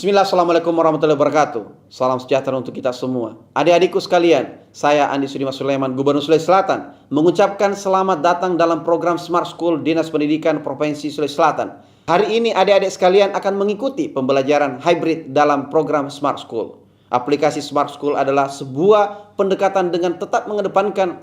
Bismillah, Assalamualaikum warahmatullahi wabarakatuh. Salam sejahtera untuk kita semua. Adik-adikku sekalian, saya Andi Sudimas Sulaiman, Gubernur Sulawesi Selatan, mengucapkan selamat datang dalam program Smart School Dinas Pendidikan Provinsi Sulawesi Selatan. Hari ini adik-adik sekalian akan mengikuti pembelajaran hybrid dalam program Smart School. Aplikasi Smart School adalah sebuah pendekatan dengan tetap mengedepankan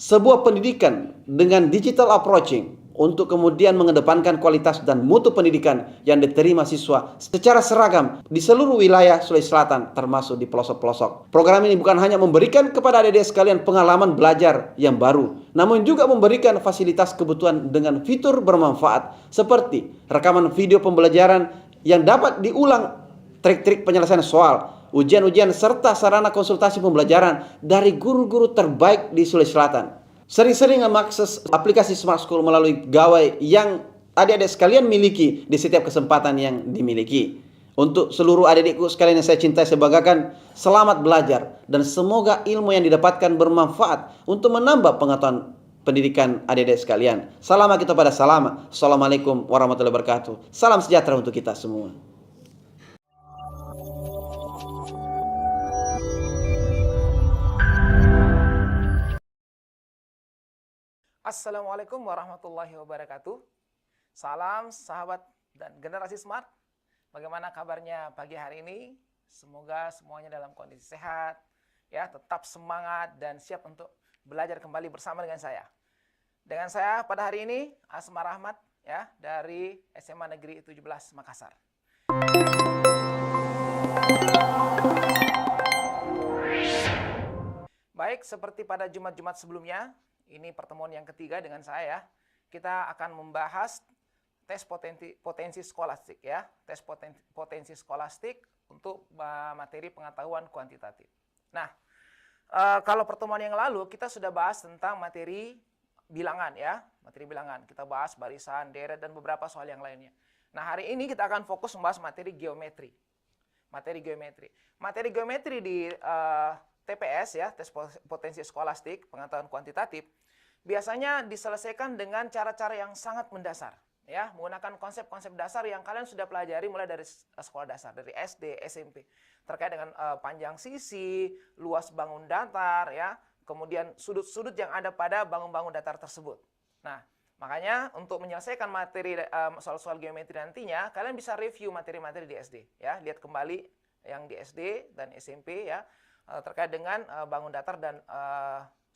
sebuah pendidikan dengan digital approaching untuk kemudian mengedepankan kualitas dan mutu pendidikan yang diterima siswa secara seragam di seluruh wilayah Sulawesi Selatan termasuk di pelosok-pelosok. Program ini bukan hanya memberikan kepada adik-adik sekalian pengalaman belajar yang baru, namun juga memberikan fasilitas kebutuhan dengan fitur bermanfaat seperti rekaman video pembelajaran yang dapat diulang, trik-trik penyelesaian soal, ujian-ujian serta sarana konsultasi pembelajaran dari guru-guru terbaik di Sulawesi Selatan. Sering-sering mengakses aplikasi Smart School melalui gawai yang adik-adik sekalian miliki di setiap kesempatan yang dimiliki. Untuk seluruh adik-adikku sekalian yang saya cintai, saya banggakan, selamat belajar dan semoga ilmu yang didapatkan bermanfaat untuk menambah pengetahuan pendidikan adik-adik sekalian. Salam kita pada salam. Assalamualaikum warahmatullahi wabarakatuh. Salam sejahtera untuk kita semua. Assalamualaikum warahmatullahi wabarakatuh. Salam sahabat dan generasi smart. Bagaimana kabarnya pagi hari ini? Semoga semuanya dalam kondisi sehat, ya, tetap semangat dan siap untuk belajar kembali bersama dengan saya. Dengan saya pada hari ini Asma Rahmat, ya, dari SMA Negeri 17 Makassar. Baik, seperti pada Jumat-Jumat sebelumnya, ini pertemuan yang ketiga dengan saya. Kita akan membahas tes potensi skolastik, ya. Tes potensi skolastik untuk materi pengetahuan kuantitatif. Nah, kalau pertemuan yang lalu kita sudah bahas tentang materi bilangan, ya. Materi bilangan. Kita bahas barisan, deret, dan beberapa soal yang lainnya. Nah, hari ini kita akan fokus membahas materi geometri. Materi geometri. Materi geometri di TPS, ya, tes potensi skolastik, pengetahuan kuantitatif, biasanya diselesaikan dengan cara-cara yang sangat mendasar, ya, menggunakan konsep-konsep dasar yang kalian sudah pelajari mulai dari sekolah dasar, dari SD, SMP, terkait dengan panjang sisi, luas bangun datar, ya, kemudian sudut-sudut yang ada pada bangun-bangun datar tersebut. Nah, makanya untuk menyelesaikan materi soal-soal geometri nantinya, kalian bisa review materi-materi di SD, ya, lihat kembali yang di SD dan SMP, ya, terkait dengan bangun datar dan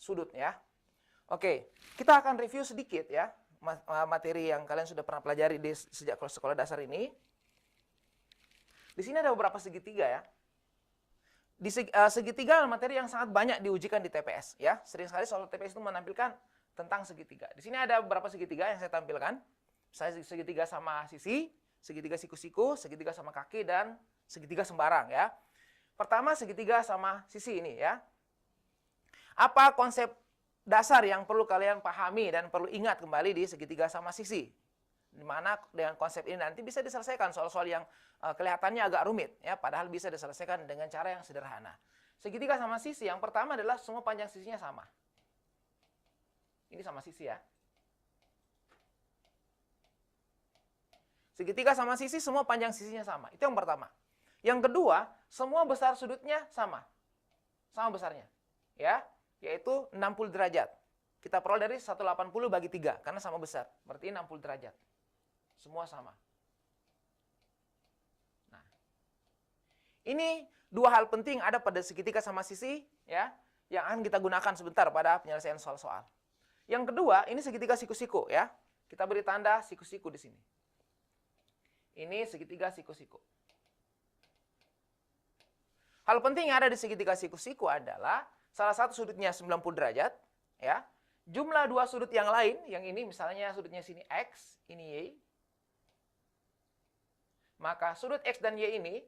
sudut, ya. Oke, kita akan review sedikit, ya, materi yang kalian sudah pernah pelajari sejak sekolah dasar ini. Di sini ada beberapa segitiga, ya. Di segitiga materi yang sangat banyak diujikan di TPS, ya. Sering sekali soal TPS itu menampilkan tentang segitiga. Di sini ada beberapa segitiga yang saya tampilkan. Misalnya segitiga sama sisi, segitiga siku-siku, segitiga sama kaki, dan segitiga sembarang, ya. Pertama, segitiga sama sisi ini, ya. Apa konsep dasar yang perlu kalian pahami dan perlu ingat kembali di segitiga sama sisi? Di mana dengan konsep ini nanti bisa diselesaikan soal-soal yang kelihatannya agak rumit, ya, padahal bisa diselesaikan dengan cara yang sederhana. Segitiga sama sisi, yang pertama adalah semua panjang sisinya sama. Ini sama sisi, ya. Segitiga sama sisi, semua panjang sisinya sama. Itu yang pertama. Yang kedua, semua besar sudutnya sama. Sama besarnya, ya, yaitu 60 derajat. Kita peroleh dari 180 bagi 3, karena sama besar. Berarti 60 derajat. Semua sama. Nah, ini dua hal penting ada pada segitiga sama sisi, ya, yang akan kita gunakan sebentar pada penyelesaian soal-soal. Yang kedua, ini segitiga siku-siku, ya. Kita beri tanda siku-siku di sini. Ini segitiga siku-siku. Hal penting yang ada di segitiga siku-siku adalah salah satu sudutnya 90 derajat, ya. Jumlah dua sudut yang lain, yang ini misalnya sudutnya sini X, ini Y. Maka sudut X dan Y ini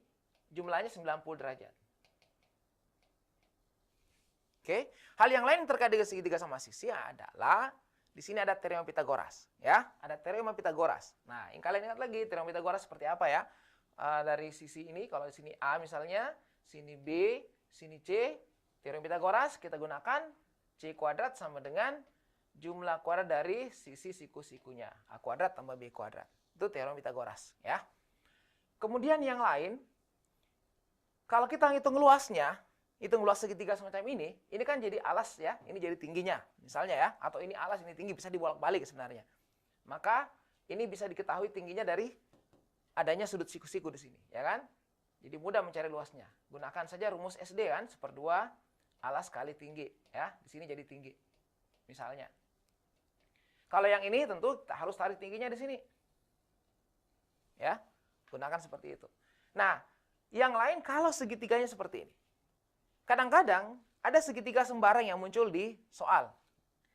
jumlahnya 90 derajat. Oke. Hal yang lain terkait dengan segitiga sama sisi adalah di sini ada teorema Pitagoras, ya. Ada teorema Pitagoras. Nah, yang kalian ingat lagi teorema Pitagoras seperti apa, ya? Dari sisi ini, kalau di sini A misalnya, sini B, sini C, teorema Pitagoras kita gunakan C kuadrat sama dengan jumlah kuadrat dari sisi siku-sikunya. A kuadrat tambah B kuadrat. Itu teorema Pitagoras, ya. Kemudian yang lain, Kalau kita hitung luasnya, hitung luas segitiga semacam ini kan jadi alas ya, ini jadi tingginya, misalnya ya, atau ini alas, ini tinggi, bisa dibolak-balik sebenarnya. Maka ini bisa diketahui tingginya dari adanya sudut siku-siku di sini, ya kan? Jadi mudah mencari luasnya. Gunakan saja rumus SD kan, 1/2 alas kali tinggi, ya. Di sini jadi tinggi, misalnya. Kalau yang ini tentu harus tarik tingginya di sini, ya. Gunakan seperti itu. Nah, yang lain kalau segitiganya seperti ini. Kadang-kadang ada segitiga sembarang yang muncul di soal.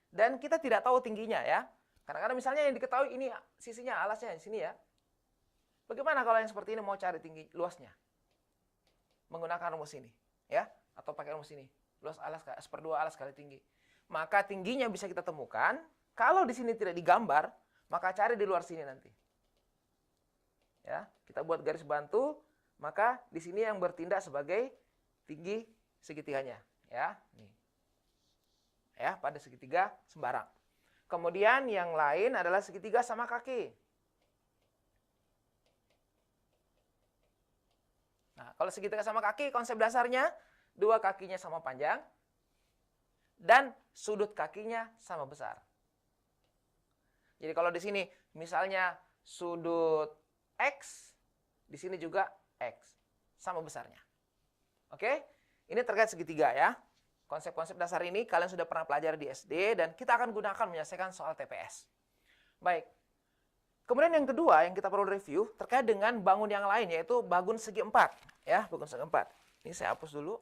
Dan kita tidak tahu tingginya ya. Kadang-kadang misalnya yang diketahui ini sisinya, alasnya di sini ya. Bagaimana kalau yang seperti ini mau cari tinggi luasnya? Menggunakan rumus ini ya, atau pakai rumus ini. Luas alas 1/2 alas kali tinggi. Maka tingginya bisa kita temukan. Kalau di sini tidak digambar, maka cari di luar sini nanti. Ya, kita buat garis bantu. Maka di sini yang bertindak sebagai tinggi segitiganya, ya. Nih. Ya, pada segitiga sembarang. Kemudian yang lain adalah segitiga sama kaki. Nah, kalau segitiga sama kaki, konsep dasarnya dua kakinya sama panjang dan sudut kakinya sama besar. Jadi kalau di sini misalnya sudut X, di sini juga X, sama besarnya. Oke, ini terkait segitiga ya. Konsep-konsep dasar ini kalian sudah pernah pelajari di SD dan kita akan gunakan menyelesaikan soal TPS. Baik. Kemudian yang kedua yang kita perlu review terkait dengan bangun yang lain, yaitu bangun segi 4. Ya, bangun segi 4. Ini saya hapus dulu.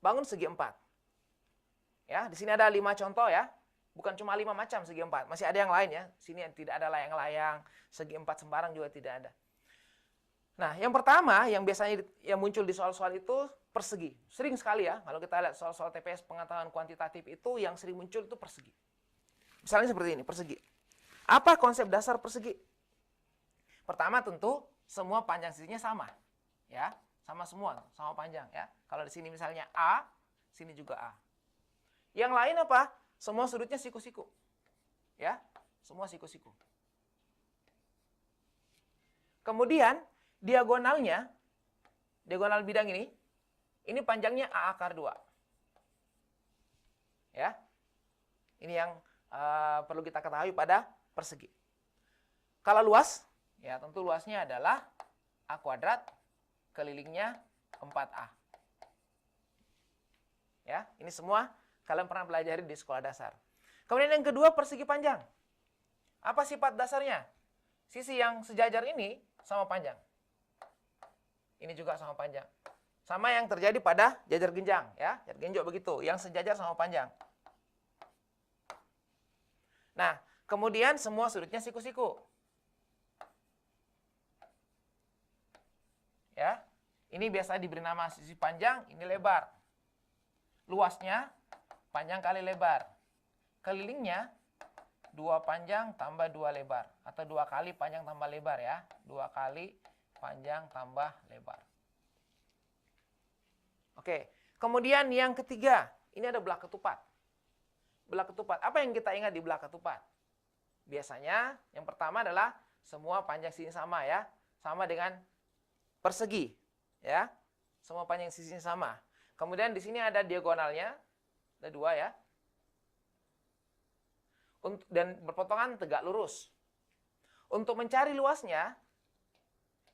Bangun segi 4. Ya, di sini ada 5 contoh ya. Bukan cuma 5 macam segi 4, masih ada yang lain ya. Sini tidak ada layang-layang, segi 4 sembarang juga tidak ada. Nah, yang pertama yang biasanya yang muncul di soal-soal itu persegi. Sering sekali ya, kalau kita lihat soal-soal TPS pengetahuan kuantitatif itu yang sering muncul itu persegi. Misalnya seperti ini, persegi. Apa konsep dasar persegi? Pertama tentu semua panjang sisinya sama. Ya, sama semua, sama panjang ya. Kalau di sini misalnya A, sini juga A. Yang lain apa? Semua sudutnya siku-siku. Ya, semua siku-siku. Kemudian diagonalnya, diagonal bidang ini panjangnya A akar 2. Ya. Ini yang perlu kita ketahui pada persegi. Kalau luas, ya tentu luasnya adalah A kuadrat, kelilingnya 4A. Ya, ini semua kalian pernah pelajari di sekolah dasar. Kemudian yang kedua, persegi panjang. Apa sifat dasarnya? Sisi yang sejajar ini sama panjang. Ini juga sama panjang. Sama yang terjadi pada jajar genjang, ya. Jajar genjok begitu, yang sejajar sama panjang. Nah, kemudian semua sudutnya siku-siku. Ya. Ini biasa diberi nama sisi panjang, ini lebar. Luasnya panjang kali lebar. Kelilingnya 2 panjang tambah 2 lebar. Atau 2 kali panjang tambah lebar ya. 2 kali panjang tambah lebar. Oke. Kemudian yang ketiga. Ini ada belah ketupat. Belah ketupat. Apa yang kita ingat di belah ketupat? Biasanya yang pertama adalah semua panjang sisinya sama ya. Sama dengan persegi. Ya. Semua panjang sisinya sama. Kemudian di sini ada diagonalnya. Ada 2 ya. Dan berpotongan tegak lurus. Untuk mencari luasnya,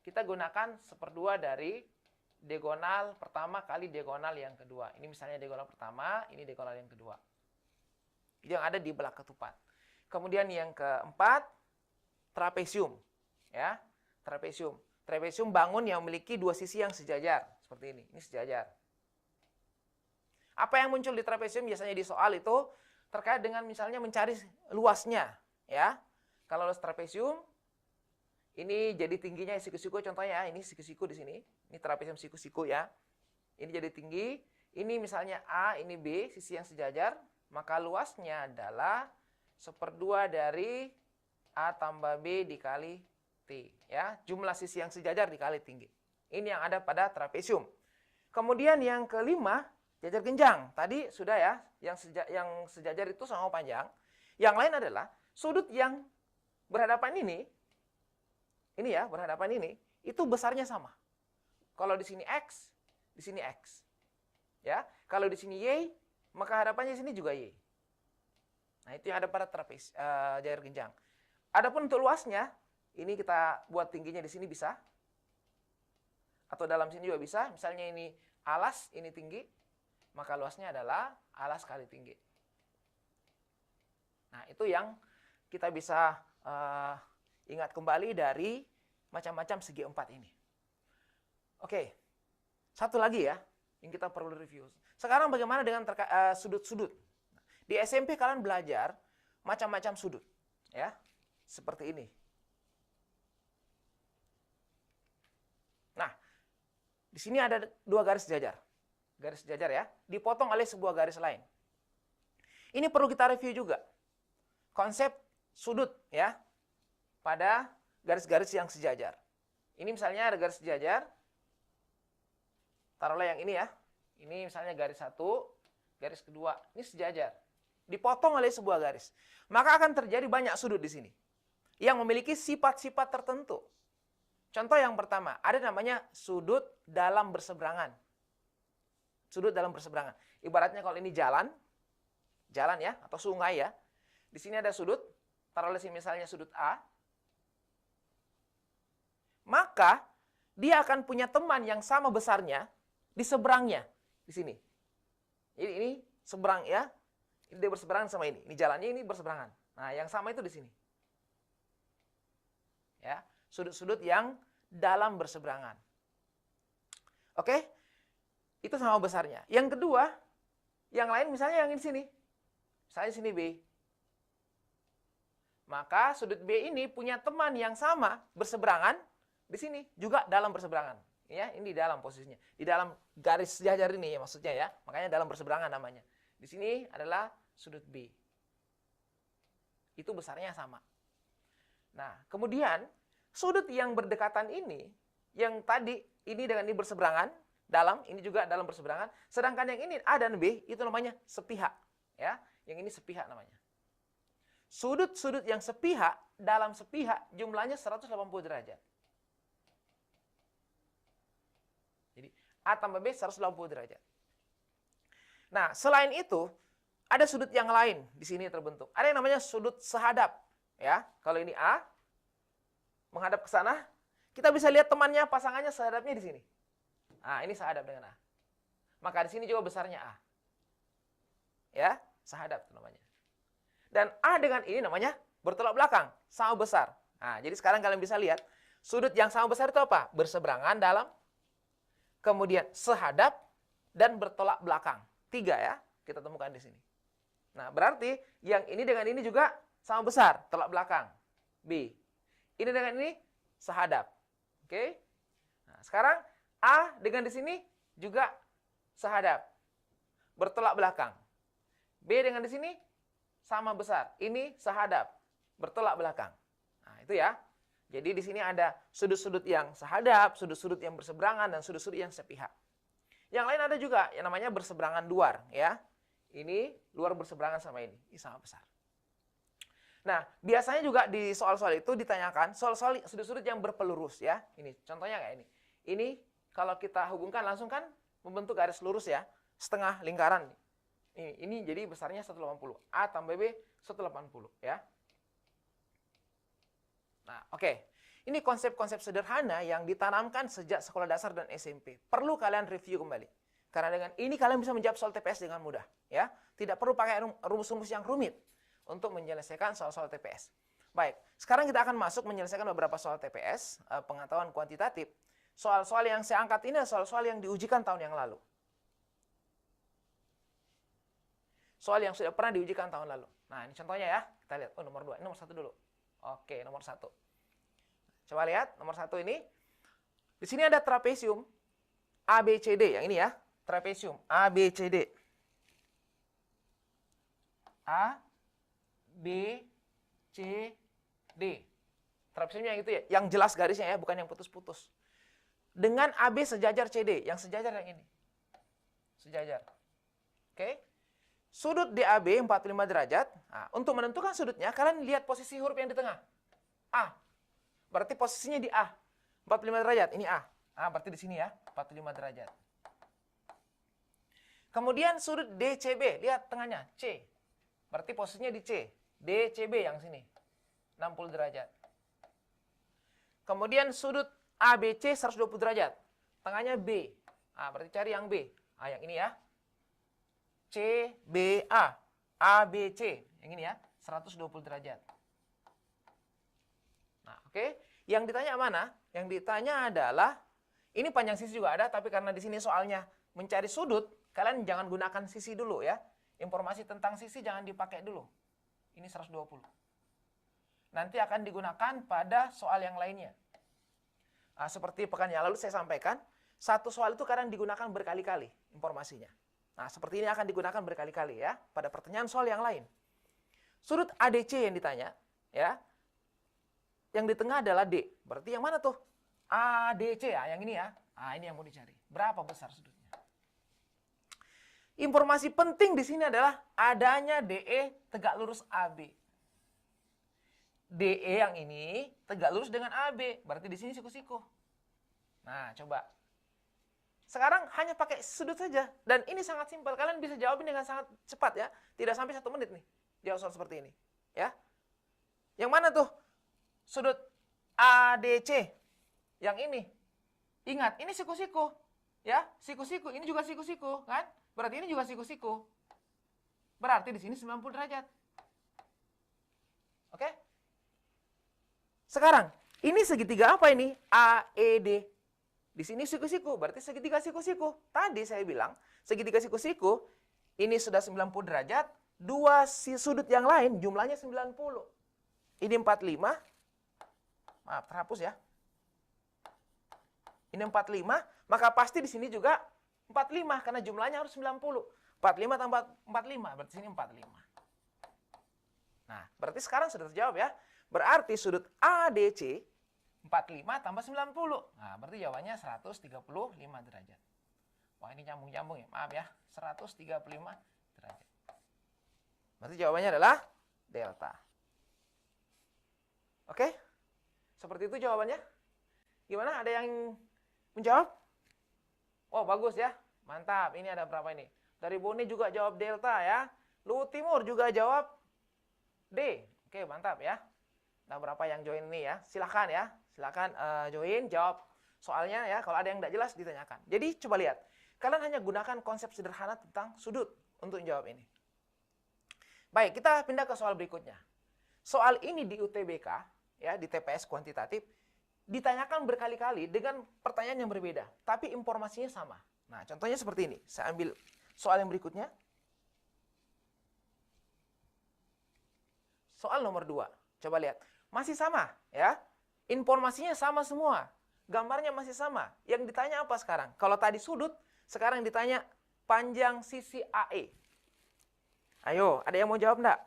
kita gunakan 1/2 dari diagonal pertama kali diagonal yang kedua. Ini misalnya diagonal pertama, ini diagonal yang kedua. Itu yang ada di belah ketupat. Kemudian yang keempat, trapesium. Ya, trapesium. Trapesium bangun yang memiliki 2 sisi yang sejajar. Seperti ini. Ini sejajar. Apa yang muncul di trapesium biasanya di soal itu terkait dengan misalnya mencari luasnya, ya. Kalau luas trapesium ini jadi tingginya siku-siku contohnya, ini siku-siku di sini. Ini trapesium siku-siku ya. Ini jadi tinggi, ini misalnya A, ini B, sisi yang sejajar, maka luasnya adalah 1/2 dari A tambah B dikali T, ya. Jumlah sisi yang sejajar dikali tinggi. Ini yang ada pada trapesium. Kemudian yang kelima, jajar genjang. Tadi sudah ya, yang sejajar itu sama panjang. Yang lain adalah sudut yang berhadapan ini ya, berhadapan itu besarnya sama. Kalau di sini X, di sini X. Ya, kalau di sini Y, maka hadapannya di sini juga Y. Nah, itu yang ada pada trapez jajar genjang. Adapun untuk luasnya, ini kita buat tingginya di sini bisa. Atau dalam sini juga bisa. Misalnya ini alas, ini tinggi, maka luasnya adalah alas kali tinggi. Nah, itu yang kita bisa ingat kembali dari macam-macam segi 4 ini. Oke, satu lagi ya, yang kita perlu review. Sekarang bagaimana dengan sudut-sudut? Di SMP kalian belajar macam-macam sudut, ya, seperti ini. Nah, di sini ada 2 garis sejajar. Garis sejajar ya, dipotong oleh sebuah garis lain. Ini perlu kita review juga. Konsep sudut ya, pada garis-garis yang sejajar. Ini misalnya ada garis sejajar. Taruhlah yang ini ya. Ini misalnya garis 1, garis kedua. Ini sejajar. Dipotong oleh sebuah garis. Maka akan terjadi banyak sudut di sini. Yang memiliki sifat-sifat tertentu. Contoh yang pertama, ada namanya sudut dalam berseberangan. Sudut dalam berseberangan. Ibaratnya kalau ini jalan ya, atau sungai ya. Di sini ada sudut, taruhlah sini misalnya sudut A. Maka dia akan punya teman yang sama besarnya di seberangnya, di sini. Jadi ini seberang ya. Ini dia berseberangan sama ini. Ini jalannya ini berseberangan. Nah, yang sama itu di sini. Ya, sudut-sudut yang dalam berseberangan. Oke? Itu sama besarnya. Yang kedua, yang lain misalnya yang di sini. Misalnya sini B. Maka sudut B ini punya teman yang sama berseberangan di sini juga dalam berseberangan. Ya, ini di dalam posisinya. Di dalam garis sejajar ini ya maksudnya ya. Makanya dalam berseberangan namanya. Di sini adalah sudut B. Itu besarnya sama. Nah, kemudian sudut yang berdekatan ini, yang tadi ini dengan ini berseberangan, dalam, ini juga dalam berseberangan, sedangkan yang ini A dan B itu namanya sepihak. Ya, yang ini sepihak namanya. Sudut-sudut yang sepihak, dalam sepihak jumlahnya 180 derajat. Jadi A tambah B 180 derajat. Nah, selain itu, ada sudut yang lain di sini terbentuk. Ada yang namanya sudut sehadap. Ya, kalau ini A, menghadap ke sana, kita bisa lihat temannya, pasangannya sehadapnya di sini. Nah, ini sehadap dengan A. Maka di sini juga besarnya A. Ya, sehadap itu namanya. Dan A dengan ini namanya bertolak belakang, sama besar. Nah, jadi sekarang kalian bisa lihat, sudut yang sama besar itu apa? Berseberangan dalam, kemudian sehadap, dan bertolak belakang. 3 ya, kita temukan di sini. Nah, berarti yang ini dengan ini juga sama besar, tolak belakang. B. Ini dengan ini sehadap. Oke? Nah, sekarang A dengan di sini juga sehadap. Bertolak belakang. B dengan di sini sama besar. Ini sehadap, bertolak belakang. Nah, itu ya. Jadi di sini ada sudut-sudut yang sehadap, sudut-sudut yang berseberangan, dan sudut-sudut yang sepihak. Yang lain ada juga yang namanya berseberangan luar, ya. Ini luar berseberangan sama ini sama besar. Nah, biasanya juga di soal-soal itu ditanyakan soal-soal sudut-sudut yang berpelurus, ya. Ini contohnya kayak ini. Ini kalau kita hubungkan langsung kan membentuk garis lurus ya, setengah lingkaran. Ini jadi besarnya 180. A tambah B 180 ya. Nah, oke. Ini konsep-konsep sederhana yang ditanamkan sejak sekolah dasar dan SMP. Perlu kalian review kembali. Karena dengan ini kalian bisa menjawab soal TPS dengan mudah, ya. Tidak perlu pakai rumus-rumus yang rumit untuk menyelesaikan soal-soal TPS. Baik, sekarang kita akan masuk menyelesaikan beberapa soal TPS, pengetahuan kuantitatif. Soal-soal yang saya angkat ini adalah soal-soal yang diujikan tahun yang lalu. Soal yang sudah pernah diujikan tahun lalu. Nah, ini contohnya ya. Kita lihat. Oh, nomor 2. Ini nomor 1 dulu. Oke, nomor 1. Coba lihat, nomor 1 ini. Di sini ada trapesium ABCD. Yang ini ya. Trapesium ABCD. A, B, C, D. Trapesiumnya yang itu ya. Yang jelas garisnya ya, bukan yang putus-putus. Dengan AB sejajar CD. Yang sejajar yang ini. Sejajar. Oke. Sudut DAB 45 derajat. Nah, untuk menentukan sudutnya, kalian lihat posisi huruf yang di tengah. A. Berarti posisinya di A. 45 derajat, ini A. Berarti di sini ya, 45 derajat. Kemudian sudut DCB, lihat tengahnya, C. Berarti posisinya di C. DCB yang sini, 60 derajat. Kemudian sudut ABC 120 derajat. Tengahnya B. Berarti cari yang B. Yang ini ya. CBA. ABC. Yang ini ya, 120 derajat. Nah, oke. Yang ditanya mana? Yang ditanya adalah, ini panjang sisi juga ada, tapi karena di sini soalnya mencari sudut, kalian jangan gunakan sisi dulu ya. Informasi tentang sisi jangan dipakai dulu. Ini 120. Nanti akan digunakan pada soal yang lainnya. Seperti pekan yang lalu saya sampaikan, satu soal itu kadang digunakan berkali-kali informasinya. Nah, seperti ini akan digunakan berkali-kali ya pada pertanyaan soal yang lain. Sudut ADC yang ditanya, ya. Yang di tengah adalah D. Berarti yang mana tuh? ADC ya, yang ini ya. Ini yang mau dicari. Berapa besar sudutnya? Informasi penting di sini adalah adanya DE tegak lurus AB. DE yang ini tegak lurus dengan AB. Berarti di sini siku-siku. Nah, coba. Sekarang hanya pakai sudut saja. Dan ini sangat simpel. Kalian bisa jawab ini dengan sangat cepat ya. Tidak sampai 1 menit nih. Jawab soal seperti ini. Ya. Yang mana tuh? Sudut ADC. Yang ini. Ingat, ini siku-siku. Ya, siku-siku. Ini juga siku-siku. Kan? Berarti ini juga siku-siku. Berarti di sini 90 derajat. Oke? Sekarang, ini segitiga apa ini? AED. Di sini siku-siku, berarti segitiga siku-siku. Tadi saya bilang, segitiga siku-siku, ini sudah 90 derajat, dua sudut yang lain jumlahnya 90. Ini 45. Maaf, terhapus ya. Ini 45, maka pasti di sini juga 45, karena jumlahnya harus 90. 45 tambah 45, berarti sini 45. Nah, berarti sekarang sudah terjawab ya. Berarti sudut ADC 45 tambah 90. Nah, berarti jawabannya 135 derajat. Wah, ini nyambung-nyambung ya. Maaf ya, 135 derajat. Berarti jawabannya adalah delta. Oke? Seperti itu jawabannya. Gimana? Ada yang menjawab? Oh, bagus ya. Mantap. Ini ada berapa ini? Dari Boni juga jawab delta ya. Lu Timur juga jawab D. Oke, mantap ya. Nah, berapa yang join ini ya? Silahkan ya. Silahkan join, jawab soalnya ya. Kalau ada yang tidak jelas, ditanyakan. Jadi, coba lihat. Kalian hanya gunakan konsep sederhana tentang sudut untuk menjawab ini. Baik, kita pindah ke soal berikutnya. Soal ini di UTBK, ya, di TPS kuantitatif, ditanyakan berkali-kali dengan pertanyaan yang berbeda. Tapi informasinya sama. Nah, contohnya seperti ini. Saya ambil soal yang berikutnya. Soal nomor 2. Coba lihat. Masih sama, ya. Informasinya sama semua. Gambarnya masih sama. Yang ditanya apa sekarang? Kalau tadi sudut, sekarang ditanya panjang sisi AE. Ayo, ada yang mau jawab enggak?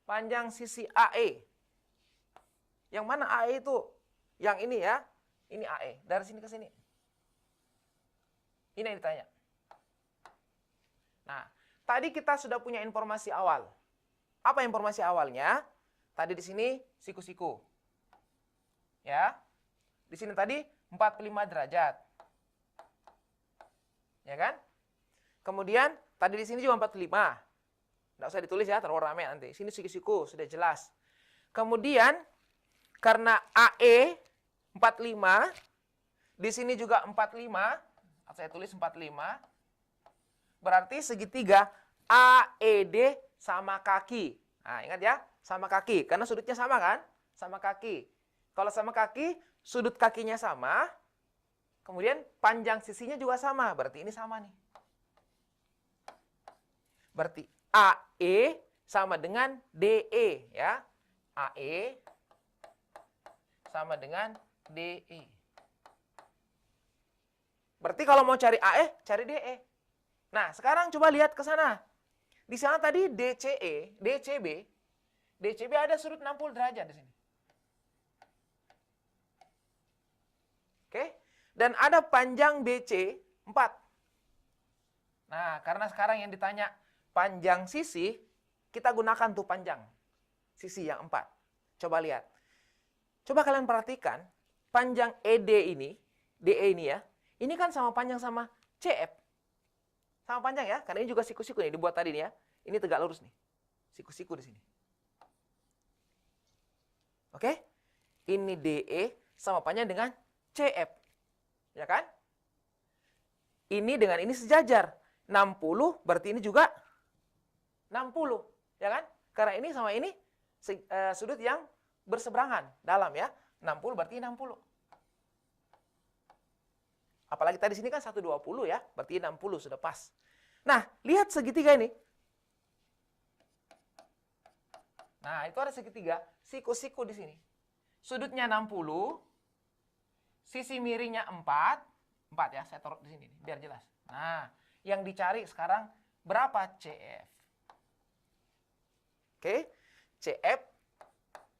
Panjang sisi AE. Yang mana AE itu? Yang ini ya. Ini AE. Dari sini ke sini. Ini yang ditanya. Nah, tadi kita sudah punya informasi awal. Apa informasi awalnya? Tadi di sini siku-siku. Ya. Di sini tadi 45 derajat. Ya kan? Kemudian tadi di sini juga 45. Nggak usah ditulis ya, terlalu ramai nanti. Sini siku-siku, sudah jelas. Kemudian karena AE 45, di sini juga 45, saya tulis 45. Berarti segitiga AED sama kaki. Nah, ingat ya, sama kaki. Karena sudutnya sama kan? Sama kaki. Kalau sama kaki, sudut kakinya sama. Kemudian panjang sisinya juga sama. Berarti ini sama nih. Berarti AE sama dengan DE. Ya. AE sama dengan DE. Berarti kalau mau cari AE, cari DE. Nah, sekarang coba lihat ke sana. Di sana tadi DCE, DCB ada sudut 60 derajat di sini. Oke? Dan ada panjang BC 4. Nah, karena sekarang yang ditanya panjang sisi, kita gunakan tuh panjang sisi yang 4. Coba lihat. Coba kalian perhatikan, panjang ED ini, DE ini ya, ini kan sama panjang sama CF. Sama panjang ya, karena ini juga siku-siku nih dibuat tadi nih ya. Ini tegak lurus nih. Siku-siku di sini. Oke? Ini DE sama panjang dengan CF. Ya kan? Ini dengan ini sejajar. 60 berarti ini juga 60. Ya kan? Karena ini sama ini sudut yang berseberangan dalam ya. 60 berarti 60. Apalagi tadi sini kan 120 ya, berarti 60 sudah pas. Nah, lihat segitiga ini. Nah, itu ada segitiga, siku-siku di sini. Sudutnya 60, sisi miringnya 4. 4 ya, saya taruh di sini biar jelas. Nah, yang dicari sekarang berapa CF? Oke, CF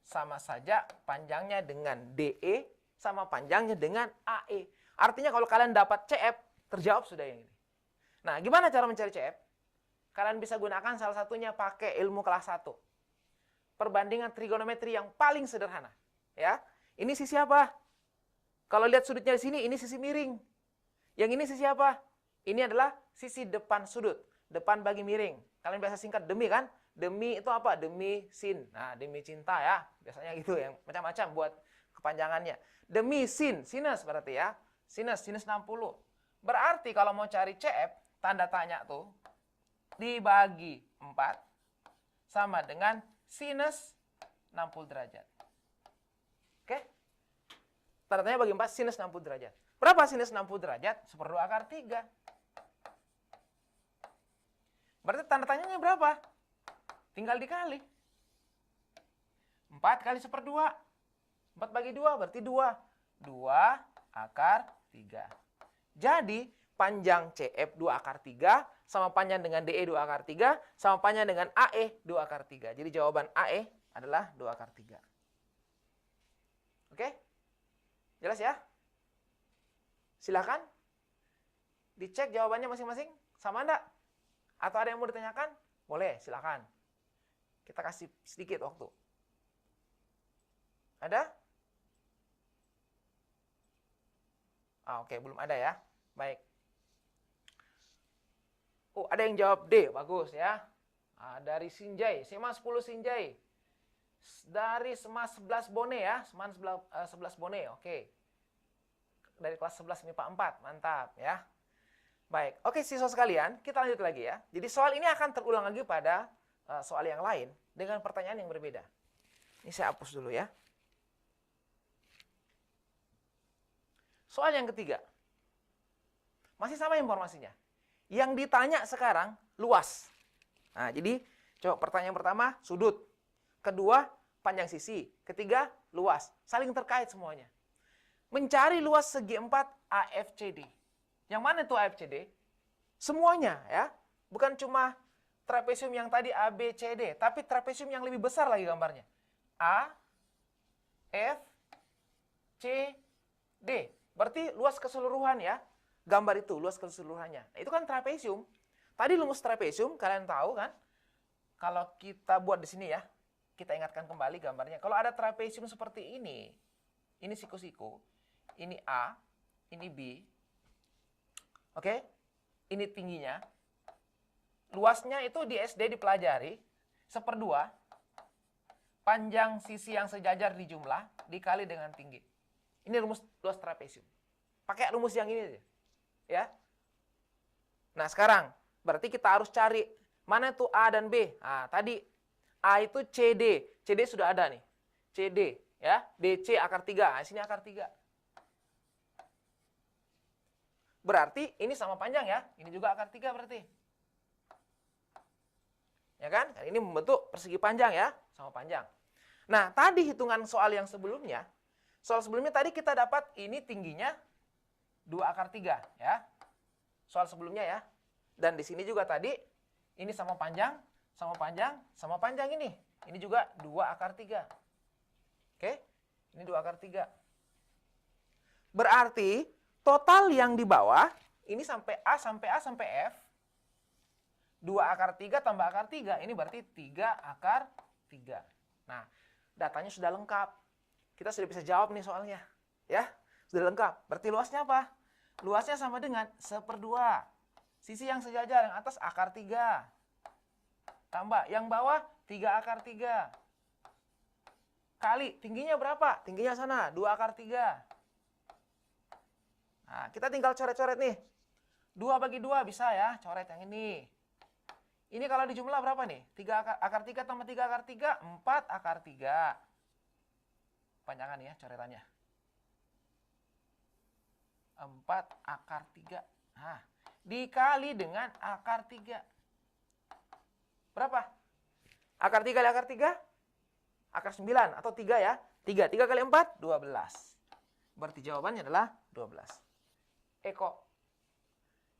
sama saja panjangnya dengan DE sama panjangnya dengan AE. Artinya kalau kalian dapat CF, terjawab sudah yang ini. Nah, gimana cara mencari CF? Kalian bisa gunakan salah satunya pakai ilmu kelas 1. Perbandingan trigonometri yang paling sederhana. Ya, ini sisi apa? Kalau lihat sudutnya di sini, ini sisi miring. Yang ini sisi apa? Ini adalah sisi depan sudut. Depan bagi miring. Kalian biasa singkat demi kan? Demi itu apa? Demi sin. Nah, demi cinta ya. Biasanya gitu, yang macam-macam buat kepanjangannya. Demi sin, sinus berarti ya. Sinus 60. Berarti kalau mau cari CF, tanda tanya tuh, dibagi 4 sama dengan sinus 60 derajat. Oke? Tanda tanya bagi 4, sinus 60 derajat. Berapa sinus 60 derajat? 1/2 akar 3. Berarti tanda tanyanya berapa? Tinggal dikali. 4 kali 1/2. 4 bagi 2 berarti 2. 2 akar 3. Jadi, panjang CF 2 akar 3 sama panjang dengan DE 2 akar 3 sama panjang dengan AE 2 akar 3. Jadi, jawaban AE adalah 2 akar 3. Oke? Jelas ya? Silakan. Dicek jawabannya masing-masing. Sama enggak? Atau ada yang mau ditanyakan? Boleh, silakan. Kita kasih sedikit waktu. Ada? Oke, belum ada ya. Baik. Oh, ada yang jawab D. Bagus ya. Dari Sinjai. SMA 10 Sinjai. Dari SMA 11 Bone ya. SMA 11 Bone. Oke. Dari kelas 11 MIPA 4. Mantap ya. Baik. Oke, siswa sekalian. Kita lanjut lagi ya. Jadi soal ini akan terulang lagi pada soal yang lain. Dengan pertanyaan yang berbeda. Ini saya hapus dulu ya. Soal yang ketiga. Masih sama informasinya. Yang ditanya sekarang luas. Nah, jadi coba pertanyaan pertama sudut. Kedua panjang sisi. Ketiga luas. Saling terkait semuanya. Mencari luas segi 4 AFCD. Yang mana itu AFCD? Semuanya ya. Bukan cuma trapesium yang tadi ABCD. Tapi trapesium yang lebih besar lagi gambarnya. A, F, C, D. Berarti luas keseluruhan ya. Gambar itu luas keseluruhannya. Nah, itu kan trapesium. Tadi rumus trapesium kalian tahu kan? Kalau kita buat di sini ya, kita ingatkan kembali gambarnya. Kalau ada trapesium seperti ini siku-siku, ini A, ini B. Oke? Ini tingginya. Luasnya itu di SD dipelajari 1/2 panjang sisi yang sejajar di jumlah dikali dengan tinggi. Ini rumus luas trapesium. Pakai rumus yang ini aja. Ya. Nah, sekarang berarti kita harus cari mana itu A dan B. Nah, tadi A itu CD. CD sudah ada nih. CD, ya. DC akar 3. Nah, sini akar 3. Berarti ini sama panjang ya. Ini juga akar 3 berarti. Ya kan? Ini membentuk persegi panjang ya, sama panjang. Nah, tadi hitungan soal yang sebelumnya. Soal sebelumnya tadi kita dapat ini tingginya 2 akar 3 ya. Soal sebelumnya ya. Dan di sini juga tadi ini sama panjang, sama panjang, sama panjang ini. Ini juga 2 akar 3. Oke? Ini 2 akar 3. Berarti total yang di bawah ini sampai A sampai F 2 akar 3 tambah akar 3. Ini berarti 3 akar 3. Nah, datanya sudah lengkap. Kita sudah bisa jawab nih soalnya. Ya, sudah lengkap. Berarti luasnya apa? Luasnya sama dengan 1/2. Sisi yang sejajar yang atas akar 3. Tambah yang bawah 3/3. Kali tingginya berapa? Tingginya sana 2/3. Nah, kita tinggal coret-coret nih. 2/2 bisa ya, coret yang ini. Ini kalau dijumlah berapa nih? 3/3 tambah 3/3, 4/3. Panjangan ya coretannya. 4/3. Nah, dikali dengan akar 3. Berapa? Akar 3 kali akar 3? Akar 9 atau 3 ya. 3 kali 4, 12. Berarti jawabannya adalah 12. Eko.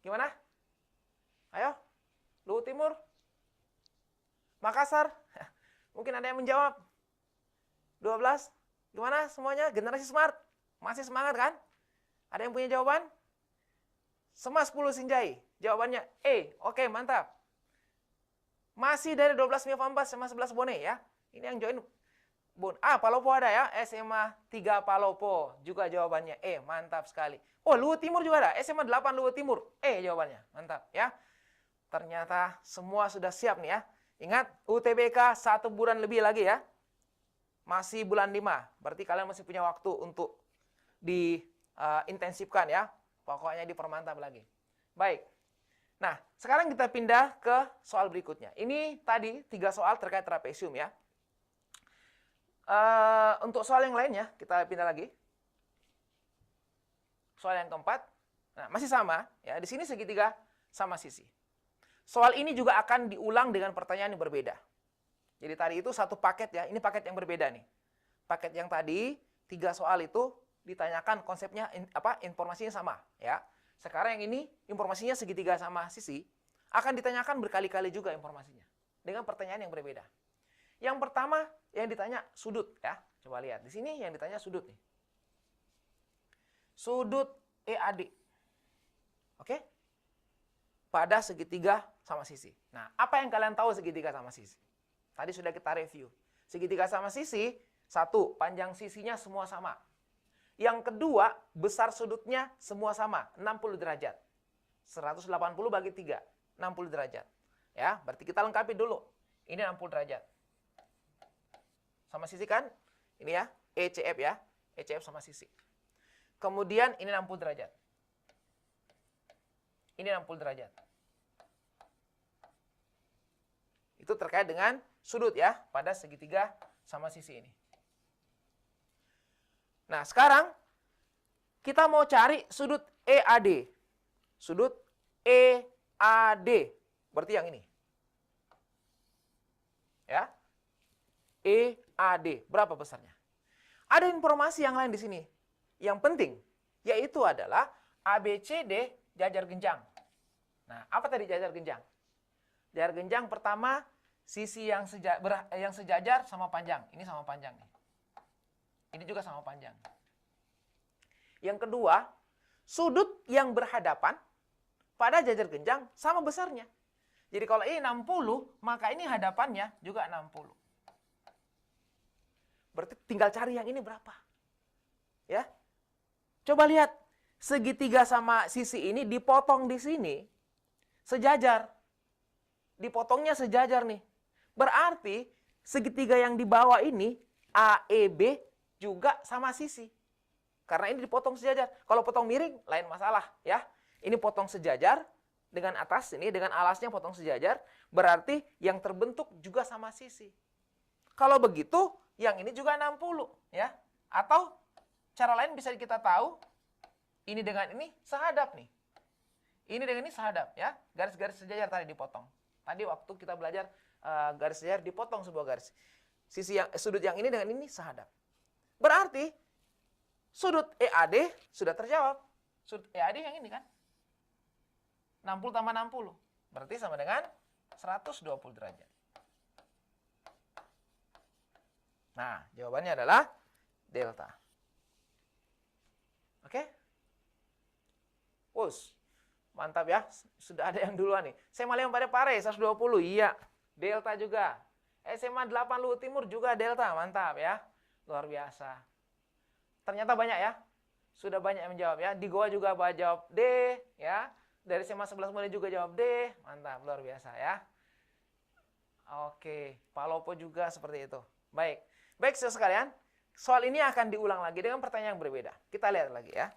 Gimana? Ayo. Luhut Timur. Makassar. Mungkin ada yang menjawab. 12. Gimana semuanya? Generasi smart. Masih semangat kan? Ada yang punya jawaban? Semas 10 Sinjai. Jawabannya E. Oke, mantap. Masih dari 12 Mia Fambas sama 11 Bone ya. Ini yang join Palopo ada ya. SMA 3 Palopo. Juga jawabannya E. Mantap sekali. Oh, Luhut Timur juga ada. SMA 8 Luhut Timur. E jawabannya. Mantap ya. Ternyata semua sudah siap nih ya. Ingat, UTBK 1 bulan lebih lagi ya. Masih bulan 5. Berarti kalian masih punya waktu untuk diintensifkan ya. Pokoknya dipermantap lagi. Baik. Nah, sekarang kita pindah ke soal berikutnya. Ini tadi 3 soal terkait trapesium ya. Untuk soal yang lainnya, kita pindah lagi. Soal yang keempat, nah masih sama ya. Di sini segitiga sama sisi. Soal ini juga akan diulang dengan pertanyaan yang berbeda. Jadi tadi itu satu paket ya. Ini paket yang berbeda nih. Paket yang tadi 3 soal itu ditanyakan konsepnya informasinya sama ya. Sekarang yang ini informasinya segitiga sama sisi akan ditanyakan berkali-kali juga informasinya dengan pertanyaan yang berbeda. Yang pertama yang ditanya sudut ya. Coba lihat di sini yang ditanya sudut nih. Sudut EAD. Oke? Pada segitiga sama sisi. Nah, apa yang kalian tahu segitiga sama sisi? Tadi sudah kita review. Segitiga sama sisi, 1, panjang sisinya semua sama. Yang kedua, besar sudutnya semua sama, 60 derajat. 180 bagi 3, 60 derajat. Ya, berarti kita lengkapi dulu. Ini 60 derajat. Sama sisi kan? Ini ya, ECF ya. ECF sama sisi. Kemudian ini 60 derajat. Ini 60 derajat. Itu terkait dengan sudut ya, pada segitiga sama sisi ini. Nah, sekarang kita mau cari sudut EAD. Sudut EAD. Berarti yang ini. Ya. EAD. Berapa besarnya? Ada informasi yang lain di sini. Yang penting, yaitu adalah ABCD jajar genjang. Nah, apa tadi jajar genjang? Jajar genjang pertama, sisi yang sejajar sama panjang. Ini sama panjang nih. Ini juga sama panjang. Yang kedua, sudut yang berhadapan pada jajar genjang sama besarnya. Jadi kalau ini 60, maka ini hadapannya juga 60. Berarti tinggal cari yang ini berapa. Ya. Coba lihat, segitiga sama sisi ini dipotong di sini sejajar. Dipotongnya sejajar nih. Berarti segitiga yang di bawah ini AEB juga sama sisi. Karena ini dipotong sejajar. Kalau potong miring lain masalah ya. Ini potong sejajar dengan atas ini, dengan alasnya potong sejajar, berarti yang terbentuk juga sama sisi. Kalau begitu, yang ini juga 60 ya. Atau cara lain bisa kita tahu, ini dengan ini sehadap nih. Ini dengan ini sehadap ya. Garis-garis sejajar tadi dipotong. Tadi waktu kita belajar garis sejajar dipotong sebuah garis. Sudut yang ini dengan ini sehadap. Berarti sudut EAD sudah terjawab. Sudut EAD yang ini kan. 60 tambah 60. Berarti sama dengan 120 derajat. Nah, jawabannya adalah delta. Oke? Us, mantap ya. Sudah ada yang duluan nih. SMA Lembang Parepare 120. Iya. Delta juga. SMA 8 Luhut Timur juga delta. Mantap ya. Luar biasa. Ternyata banyak ya. Sudah banyak yang menjawab ya. Di Goa juga jawab D ya. Dari SMA 11 Mulia juga jawab D. Mantap, luar biasa ya. Oke, Pak Lopo juga seperti itu. Baik. Baik, saudara sekalian. Soal ini akan diulang lagi dengan pertanyaan yang berbeda. Kita lihat lagi ya.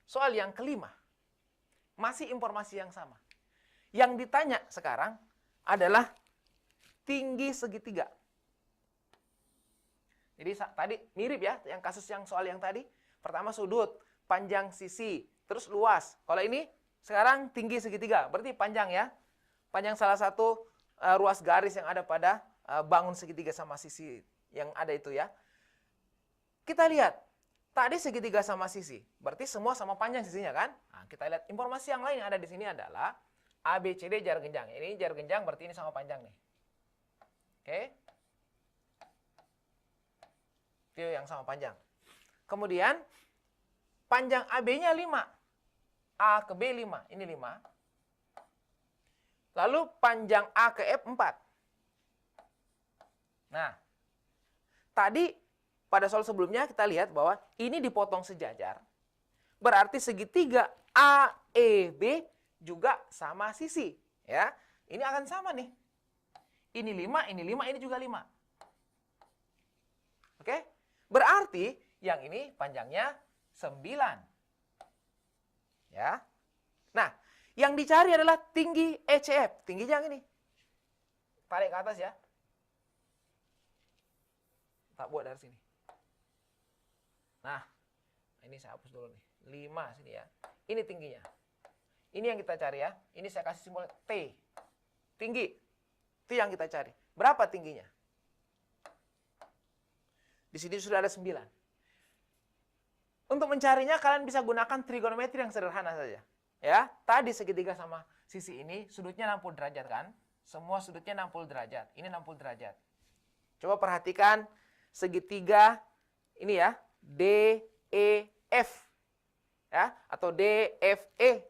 Soal yang kelima. Masih informasi yang sama. Yang ditanya sekarang adalah tinggi segitiga. Jadi tadi mirip ya, yang kasus yang soal yang tadi. Pertama sudut, panjang sisi, terus luas. Kalau ini sekarang tinggi segitiga, berarti panjang ya. Panjang salah satu ruas garis yang ada pada bangun segitiga sama sisi yang ada itu ya. Kita lihat, tadi segitiga sama sisi, berarti semua sama panjang sisinya kan? Nah, kita lihat informasi yang lain yang ada di sini adalah ABCD jarak genjang. Ini jarak genjang berarti ini sama panjang nih. Oke. Itu yang sama panjang. Kemudian panjang AB-nya 5. A ke B 5. Ini 5. Lalu panjang A ke F 4. Nah, tadi pada soal sebelumnya kita lihat bahwa ini dipotong sejajar. Berarti segitiga AEB juga sama sisi. Ya, ini akan sama nih. Ini 5, ini juga 5. Oke? Berarti yang ini panjangnya 9. Ya. Nah, yang dicari adalah tinggi ECF. Tinggi yang ini. Tarik ke atas ya. Tak buat dari sini. Nah, ini saya hapus dulu nih. 5 sini ya. Ini tingginya. Ini yang kita cari ya. Ini saya kasih simbol T. Tinggi. Itu yang kita cari. Berapa tingginya? Di sini sudah ada 9. Untuk mencarinya kalian bisa gunakan trigonometri yang sederhana saja. Ya, tadi segitiga sama sisi ini sudutnya 60 derajat kan? Semua sudutnya 60 derajat. Ini 60 derajat. Coba perhatikan segitiga ini ya, DEF. Ya, atau DFE.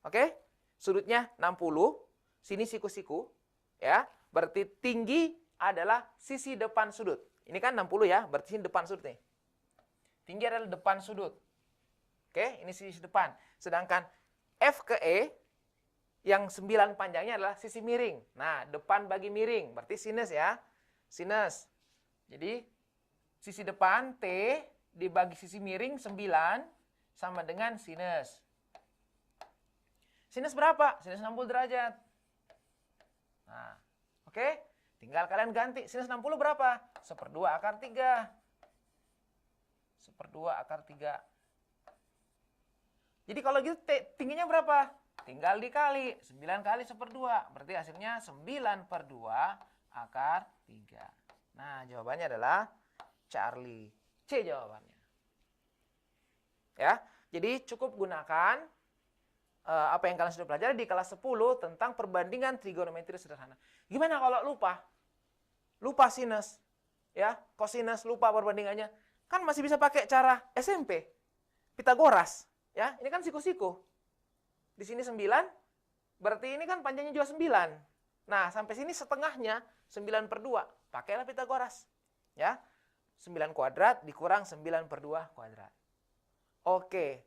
Oke? Sudutnya 60, sini siku-siku, ya. Berarti tinggi adalah sisi depan sudut. Ini kan 60 ya, berarti ini depan sudut nih. Tinggi adalah depan sudut. Oke, ini sisi depan. Sedangkan F ke E, yang 9 panjangnya adalah sisi miring. Nah, depan bagi miring, berarti sinus ya. Sinus. Jadi, sisi depan T dibagi sisi miring 9 sama dengan sinus. Sinus berapa? Sinus 60 derajat. Nah, oke. Tinggal kalian ganti. Sinus 60 berapa? 1/2 akar 3. 1/2 akar 3. Jadi kalau gitu tingginya berapa? Tinggal dikali. 9 kali 1/2. Berarti hasilnya 9/2 akar 3. Nah, jawabannya adalah Charlie. C jawabannya. Ya, jadi cukup gunakan apa yang kalian sudah pelajari di kelas 10 tentang perbandingan trigonometri sederhana. Gimana kalau lupa? Lupa sinus, ya, kosinus, lupa perbandingannya. Kan masih bisa pakai cara SMP, Pitagoras, ya. Ini kan siku-siku. Di sini 9, berarti ini kan panjangnya juga 9. Nah, sampai sini setengahnya 9/2. Pakailah Pitagoras, ya. 9 kuadrat dikurang 9/2 kuadrat. Oke.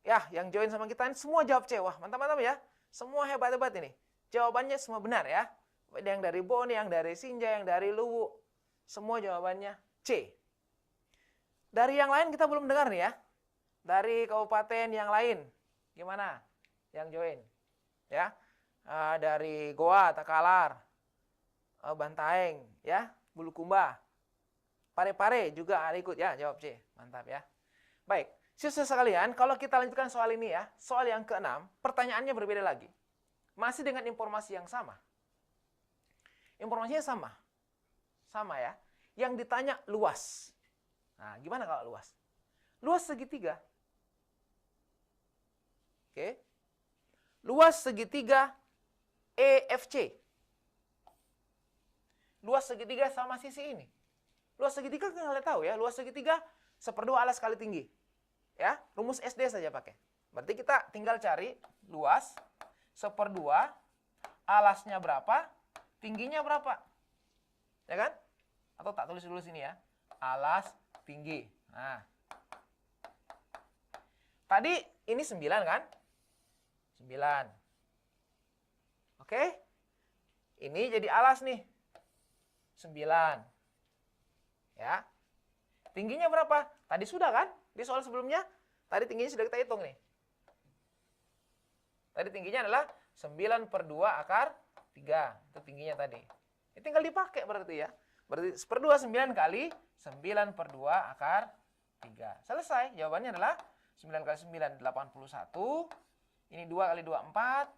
Ya, yang join sama kita ini semua jawab C. Wah, mantap-mantap ya. Semua hebat-hebat ini. Jawabannya semua benar ya. Yang dari Boni, yang dari Sinja, yang dari Luwu. Semua jawabannya C. Dari yang lain kita belum dengar nih ya. Dari kabupaten yang lain. Gimana? Yang join. Ya. Dari Goa, Takalar, Bantaeng, ya, Bulukumba. Pare-Pare juga ada ikut ya, jawab C. Mantap ya. Baik. Siswa sekalian, kalau kita lanjutkan soal ini ya, soal yang ke-6, pertanyaannya berbeda lagi. Masih dengan informasi yang sama. Informasinya sama. Sama ya. Yang ditanya luas. Nah, gimana kalau luas? Luas segitiga. Oke. Luas segitiga EFC. Luas segitiga sama sisi ini. Luas segitiga kalian tahu ya, luas segitiga 1/2 alas kali tinggi. Ya, rumus SD saja pakai. Berarti kita tinggal cari luas 1/2, alasnya berapa, tingginya berapa. Ya kan? Atau tak tulis dulu sini ya. Alas tinggi. Nah. Tadi ini 9 kan? 9. Oke? Ini jadi alas nih. 9. Ya. Tingginya berapa? Tadi sudah kan? Di soal sebelumnya. Tadi tingginya sudah kita hitung nih. Tadi tingginya adalah 9/2 akar 3. Itu tingginya tadi. Ini tinggal dipakai berarti ya. Berarti 1/2 9 kali 9/2 akar 3. Selesai. Jawabannya adalah 9 kali 9, 81. Ini 2 kali 2, 4.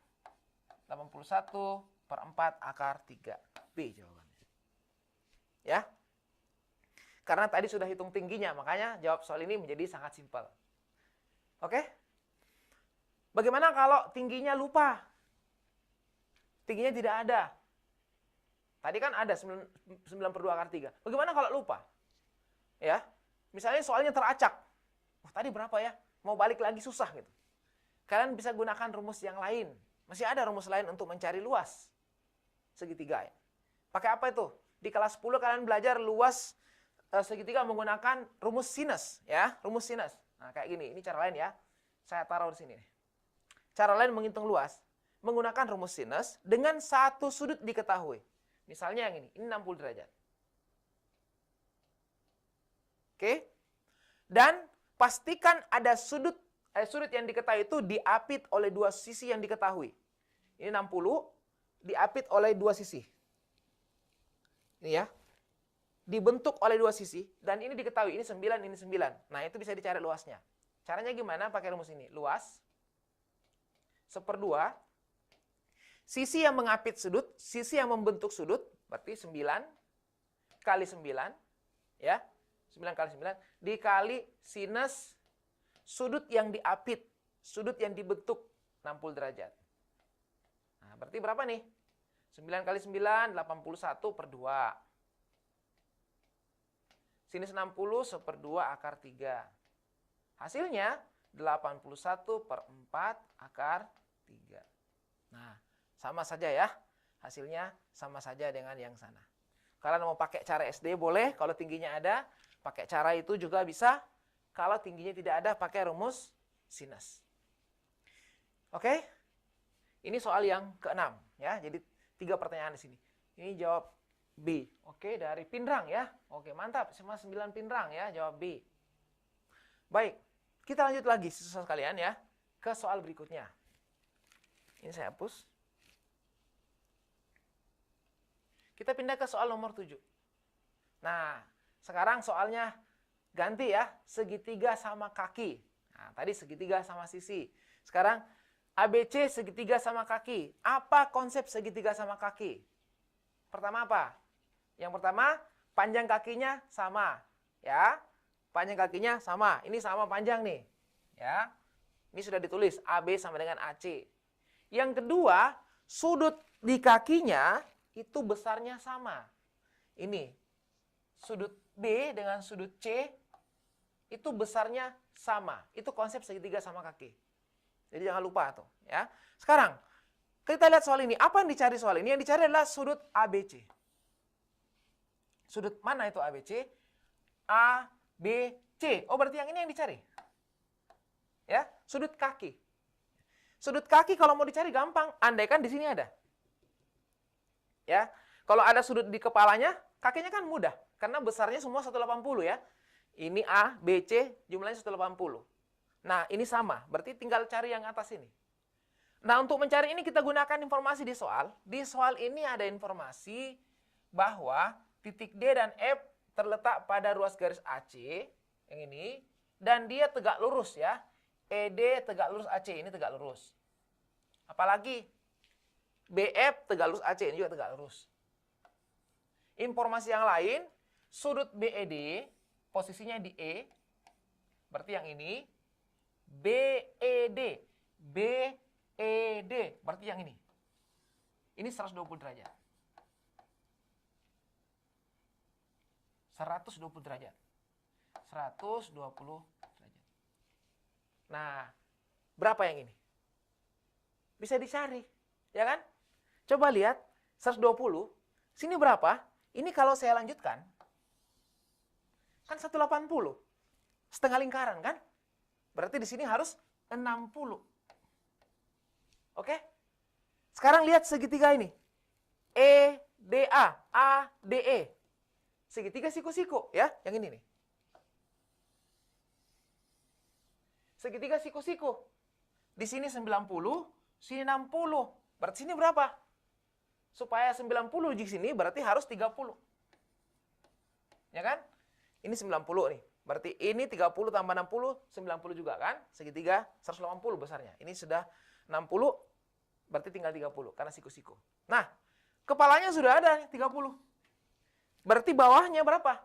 81/4 akar 3. B jawabannya. Ya. Karena tadi sudah hitung tingginya, makanya jawab soal ini menjadi sangat simpel. Oke? Bagaimana kalau tingginya lupa? Tingginya tidak ada. Tadi kan ada 9/2 akar 3. Bagaimana kalau lupa? Ya. Misalnya soalnya teracak. Tadi berapa ya? Mau balik lagi susah gitu. Kalian bisa gunakan rumus yang lain. Masih ada rumus lain untuk mencari luas segitiga ya. Pakai apa itu? Di kelas 10 kalian belajar luas segitiga menggunakan rumus sinus ya, rumus sinus. Nah, kayak gini. Ini cara lain ya. Saya taruh di sini nih. Cara lain menghitung luas menggunakan rumus sinus dengan satu sudut diketahui. Misalnya yang ini 60 derajat. Oke? Dan pastikan ada sudut yang diketahui itu diapit oleh dua sisi yang diketahui. Ini 60 diapit oleh dua sisi. Ini ya. Dibentuk oleh dua sisi dan ini diketahui ini 9, ini 9. Nah, itu bisa dicari luasnya. Caranya gimana? Pakai rumus ini. Luas 1/2 sisi yang mengapit sudut, sisi yang membentuk sudut, berarti 9 kali 9, ya, 9 kali 9, dikali sinus sudut yang diapit, sudut yang dibentuk 60 derajat. Nah, berarti berapa nih? 9 kali 9, 81/2. Sinus 60 1/2 akar 3. Hasilnya 81/4 akar 3. Nah, sama saja ya. Hasilnya sama saja dengan yang sana. Kalian mau pakai cara SD boleh, kalau tingginya ada. Pakai cara itu juga bisa. Kalau tingginya tidak ada, pakai rumus sinus. Oke? Ini soal yang ke-6 ya. Jadi 3 pertanyaan di sini. Ini jawab B. Oke, dari Pindrang ya. Oke, mantap. Semua 9 Pindrang ya, jawab B. Baik. Kita lanjut lagi siswa sekalian ya ke soal berikutnya. Ini saya hapus. Kita pindah ke soal nomor 7. Nah, sekarang soalnya ganti ya, segitiga sama kaki. Nah, tadi segitiga sama sisi. Sekarang ABC segitiga sama kaki. Apa konsep segitiga sama kaki? Pertama apa? Yang pertama, panjang kakinya sama, ya. Panjang kakinya sama. Ini sama panjang nih. Ya. Ini sudah ditulis AB sama dengan AC. Yang kedua, sudut di kakinya itu besarnya sama. Ini. Sudut B dengan sudut C itu besarnya sama. Itu konsep segitiga sama kaki. Jadi jangan lupa tuh, ya. Sekarang kita lihat soal ini. Apa yang dicari soal ini? Yang dicari adalah sudut ABC. Sudut mana itu ABC? A, B, C. Oh, berarti yang ini yang dicari. Ya, sudut kaki. Sudut kaki kalau mau dicari gampang, andaikan di sini ada. Ya, kalau ada sudut di kepalanya, kakinya kan mudah. Karena besarnya semua 180 ya. Ini A, B, C, jumlahnya 180. Nah, ini sama. Berarti tinggal cari yang atas ini. Nah, untuk mencari ini kita gunakan informasi di soal. Di soal ini ada informasi bahwa titik D dan F terletak pada ruas garis AC, yang ini, dan dia tegak lurus ya. ED tegak lurus AC, ini tegak lurus. Apalagi BF tegak lurus AC, ini juga tegak lurus. Informasi yang lain, sudut BED posisinya di E, berarti yang ini. BED, BED, berarti yang ini. Ini 120 derajat. 120 derajat. 120 derajat. Nah, berapa yang ini? Bisa dicari, ya kan? Coba lihat, 120. Sini berapa? Ini kalau saya lanjutkan, kan 180. Setengah lingkaran kan? Berarti di sini harus 60. Oke? Sekarang lihat segitiga ini. EDA, ADE. Segitiga siku-siku ya, yang ini nih. Segitiga siku-siku. Di sini 90, sini 60. Berarti sini berapa? Supaya 90 di sini berarti harus 30. Ya kan? Ini 90 nih. Berarti ini 30 tambah 60, 90 juga kan? Segitiga 180 besarnya. Ini sudah 60, berarti tinggal 30 karena siku-siku. Nah, kepalanya sudah ada nih 30. Berarti bawahnya berapa?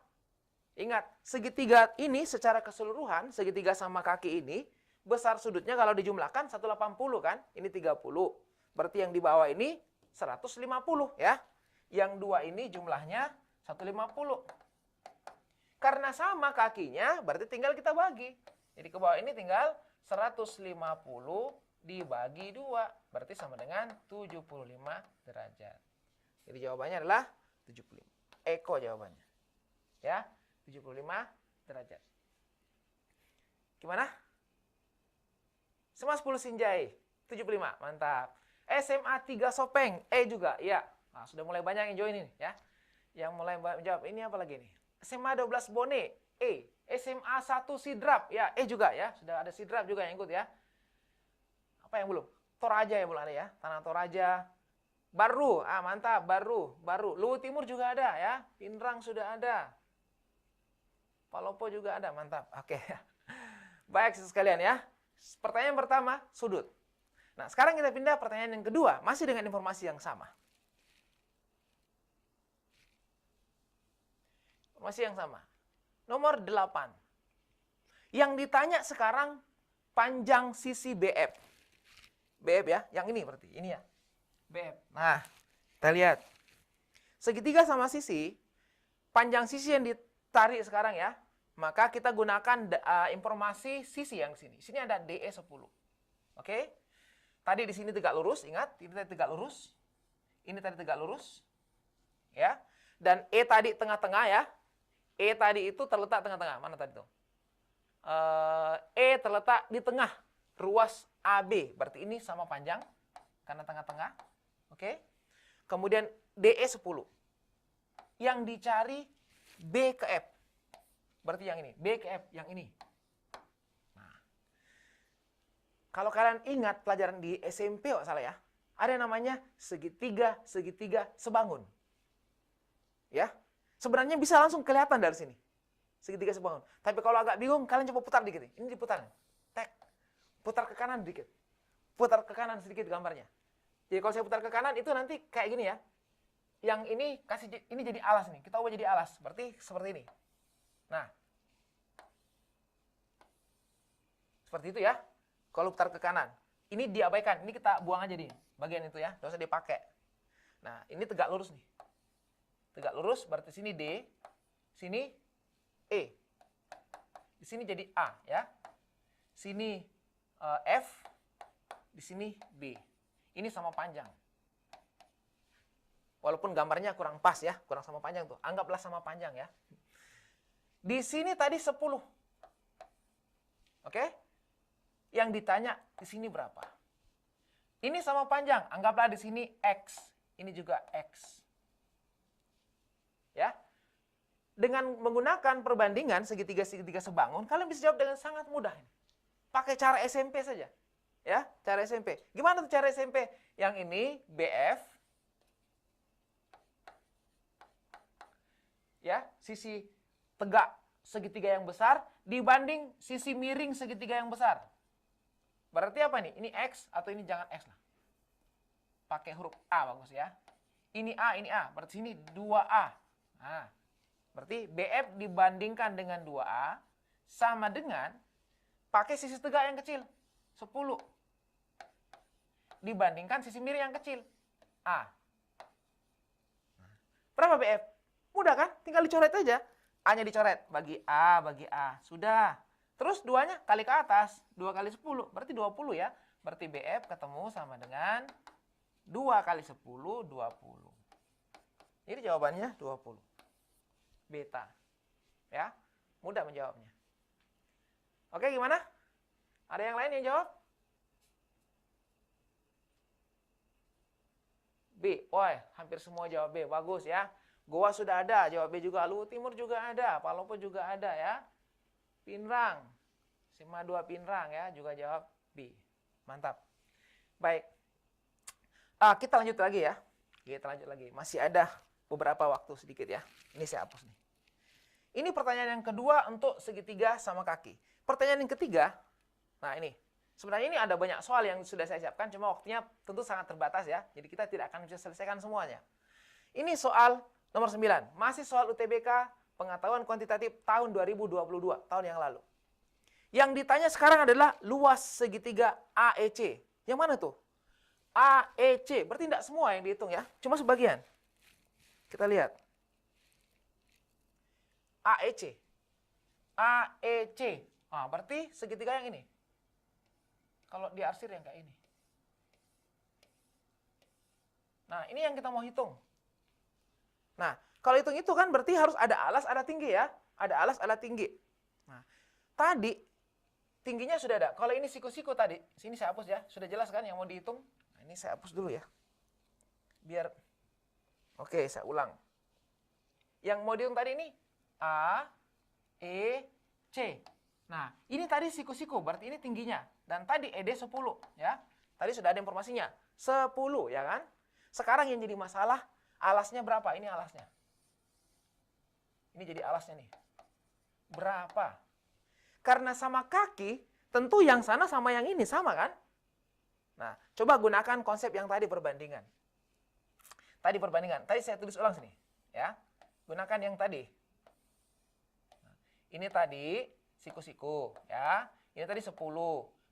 Ingat, segitiga ini secara keseluruhan, segitiga sama kaki ini, besar sudutnya kalau dijumlahkan 180 kan? Ini 30. Berarti yang di bawah ini 150 ya. Yang dua ini jumlahnya 150. Karena sama kakinya, berarti tinggal kita bagi. Jadi ke bawah ini tinggal 150 dibagi 2. Berarti sama dengan 75 derajat. Jadi jawabannya adalah 75. Eko jawabannya. Ya. 75 derajat. Gimana? SMA 10 Sinjai, 75. Mantap. SMA 3 Sopeng, E juga. Ya. Nah, sudah mulai banyak yang join ini ya. Yang mulai menjawab. Ini apa lagi nih? SMA 12 Bone, E. SMA 1 Sidrap, ya. E juga ya. Sudah ada Sidrap juga yang ikut ya. Apa yang belum? Toraja yang belum ada ya. Tanah Toraja. Baru, mantap. Baru. Luwu Timur juga ada ya. Pinrang sudah ada. Palopo juga ada, mantap. Oke. Baik sekalian ya. Pertanyaan pertama, sudut. Nah, sekarang kita pindah pertanyaan yang kedua, masih dengan informasi yang sama. Informasi yang sama. Nomor 8. Yang ditanya sekarang panjang sisi BF. BF ya, yang ini berarti, ini ya. BF. Nah, kita lihat. Segitiga sama sisi, panjang sisi yang ditarik sekarang ya, maka kita gunakan informasi sisi yang sini. Sini ada DE 10. Oke? Tadi di sini tegak lurus, ingat, ini tadi tegak lurus. Ini tadi tegak lurus. Ya. Dan E tadi tengah-tengah ya. E tadi itu terletak tengah-tengah. Mana tadi tuh? E terletak di tengah ruas AB. Berarti ini sama panjang karena tengah-tengah. Oke? Kemudian DE 10. Yang dicari B ke F. Berarti yang ini, B ke F, yang ini. Nah, kalau kalian ingat pelajaran di SMP, kalau salah ya, ada yang namanya segitiga sebangun. Ya, sebenarnya bisa langsung kelihatan dari sini, segitiga sebangun. Tapi kalau agak bingung, kalian coba putar dikit. Ini diputar, tek, putar ke kanan dikit, putar ke kanan sedikit gambarnya. Jadi kalau saya putar ke kanan itu nanti kayak gini ya. Yang ini ini jadi alas nih, kita ubah jadi alas. Berarti seperti ini. Nah, seperti itu ya. Kalau putar ke kanan, ini diabaikan. Ini kita buang aja di bagian itu ya, nggak usah dipakai. Nah, ini tegak lurus nih. Tegak lurus, berarti sini D, sini E. Di sini jadi A ya. Sini F, di sini B. Ini sama panjang. Walaupun gambarnya kurang pas ya, kurang sama panjang tuh. Anggaplah sama panjang ya. Di sini tadi 10. Oke? Yang ditanya di sini berapa? Ini sama panjang, anggaplah di sini X. Ini juga X. Ya. Dengan menggunakan perbandingan segitiga-segitiga sebangun, kalian bisa jawab dengan sangat mudah. Pakai cara SMP saja. Ya, cara SMP. Gimana tuh cara SMP? Yang ini BF. Ya, sisi tegak segitiga yang besar dibanding sisi miring segitiga yang besar. Berarti apa nih? Ini X atau ini jangan X lah. Pakai huruf A bagus ya. Ini A, ini A. Berarti ini 2A. Nah, berarti BF dibandingkan dengan 2A sama dengan pakai sisi tegak yang kecil. 10. Dibandingkan sisi miring yang kecil. A. Berapa BF? Mudah kan? Tinggal dicoret aja. A-nya dicoret. Bagi A. Sudah. Terus 2-nya kali ke atas. 2 kali 10. Berarti 20 ya. Berarti BF ketemu sama dengan 2 kali 10, 20. Ini jawabannya 20. Beta. Ya, mudah menjawabnya. Oke, gimana? Ada yang lain yang jawab? B. Wah, hampir semua jawab B. Bagus ya. Goa sudah ada, jawab B juga. Luhut Timur juga ada, Palopo juga ada ya. Pinrang. Sima 2 Pinrang ya, juga jawab B. Mantap. Baik. Kita lanjut lagi ya. Kita lanjut lagi. Masih ada beberapa waktu sedikit ya. Ini saya hapus nih. Ini pertanyaan yang kedua untuk segitiga sama kaki. Pertanyaan yang ketiga, nah ini. Sebenarnya ini ada banyak soal yang sudah saya siapkan, cuma waktunya tentu sangat terbatas ya. Jadi kita tidak akan bisa selesaikan semuanya. Ini soal nomor 9. Masih soal UTBK pengetahuan kuantitatif tahun 2022, tahun yang lalu. Yang ditanya sekarang adalah luas segitiga AEC. Yang mana tuh? AEC. Berarti tidak semua yang dihitung ya. Cuma sebagian. Kita lihat. AEC. AEC. Berarti segitiga yang ini. Kalau di arsir yang kayak ini. Nah, ini yang kita mau hitung. Nah, kalau hitung itu kan berarti harus ada alas, ada tinggi ya. Ada alas, ada tinggi. Nah, tadi tingginya sudah ada. Kalau ini siku-siku tadi, sini saya hapus ya. Sudah jelas kan yang mau dihitung? Nah, ini saya hapus dulu ya. Biar, oke, saya ulang. Yang mau dihitung tadi ini, A, E, C. Nah, ini tadi siku-siku, berarti ini tingginya. Dan tadi ED 10, ya. Tadi sudah ada informasinya. 10, ya kan? Sekarang yang jadi masalah, alasnya berapa? Ini alasnya. Ini jadi alasnya nih. Berapa? Karena sama kaki, tentu yang sana sama yang ini, sama kan? Nah, coba gunakan konsep yang tadi perbandingan. Tadi perbandingan. Tadi saya tulis ulang sini, ya. Gunakan yang tadi. Nah, ini tadi siku-siku, ya. Ini tadi 10.